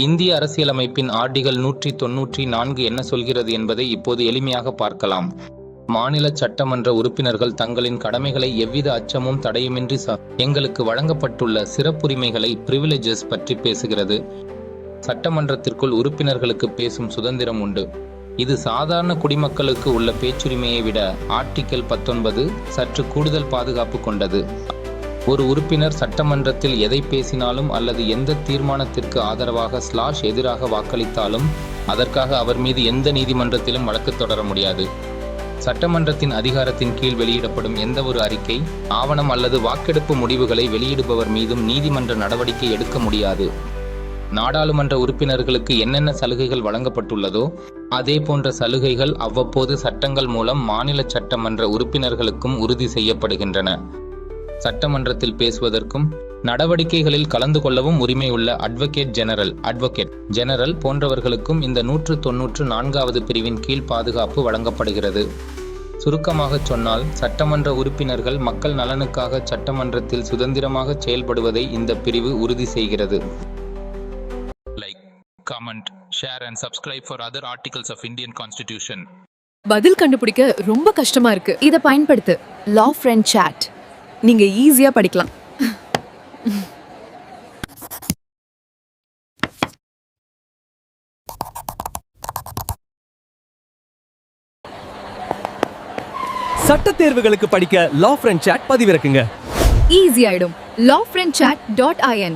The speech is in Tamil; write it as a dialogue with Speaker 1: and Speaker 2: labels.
Speaker 1: இந்திய அரசியலமைப்பின் ஆர்டிகல் 194 என்ன சொல்கிறது என்பதை இப்போது எளிமையாக பார்க்கலாம். மாநில சட்டமன்ற உறுப்பினர்கள் தங்களின் கடமைகளை எவ்வித அச்சமும் தடையுமின்றி எங்களுக்கு வழங்கப்பட்டுள்ள சிறப்புரிமைகளை பிரிவிலேஜஸ் பற்றி பேசுகிறது. சட்டமன்றத்திற்குள் உறுப்பினர்களுக்கு பேசும் சுதந்திரம் உண்டு. இது சாதாரண குடிமக்களுக்கு உள்ள பேச்சுரிமையை விட ஆர்டிகல் 19 சற்று கூடுதல் பாதுகாப்பு கொண்டது. ஒரு உறுப்பினர் சட்டமன்றத்தில் எதை பேசினாலும் அல்லது எந்த தீர்மானத்திற்கு ஆதரவாக எதிராக வாக்களித்தாலும் அதற்காக அவர் மீது எந்த நீதிமன்றத்திலும் வழக்கு தொடர முடியாது. சட்டமன்றத்தின் அதிகாரத்தின் கீழ் வெளியிடப்படும் எந்த ஒரு அறிக்கை, ஆவணம் அல்லது வாக்கெடுப்பு முடிவுகளை வெளியிடுபவர் மீதும் நீதிமன்ற நடவடிக்கை எடுக்க முடியாது. நாடாளுமன்ற உறுப்பினர்களுக்கு என்னென்ன சலுகைகள் வழங்கப்பட்டுள்ளதோ அதே போன்ற சலுகைகள் அவ்வப்போது சட்டங்கள் மூலம் மாநில சட்டமன்ற உறுப்பினர்களுக்கும் உறுதி செய்யப்படுகின்றன. சட்டமன்றத்தில் பேசுவதற்கும் நடவடிக்கைகளில் கலந்து கொள்ளவும் உரிமையுள்ள அட்வொகேட் ஜெனரல் போன்றவர்களுக்கும் இந்த 194வது பிரிவின் கீழ் பாதுகாப்பு வழங்கப்படுகிறது. சுருக்கமாக சொன்னால், சட்டமன்ற உறுப்பினர்கள் மக்கள் நலனுக்காக சட்டமன்றத்தில் சுதந்திரமாக செயல்படுவதை இந்த பிரிவு உறுதி செய்கிறது. Like, comment, share and subscribe for other articles of Indian Constitution.
Speaker 2: பதில் கண்டுபிடிக்க ரொம்ப கஷ்டமா இருக்கு.
Speaker 3: இத பயன்படுத்து. லா ஃப்ரெண்ட் சாட். நீங்க ஈஸியா படிக்கலாம்.
Speaker 4: சட்ட தேர்வுகளுக்கு படிக்க லா ஃப்ரெண்ட் சாட் பதிவிறக்குங்க.
Speaker 3: ஈஸி ஆயிடும். lawfriendchat.in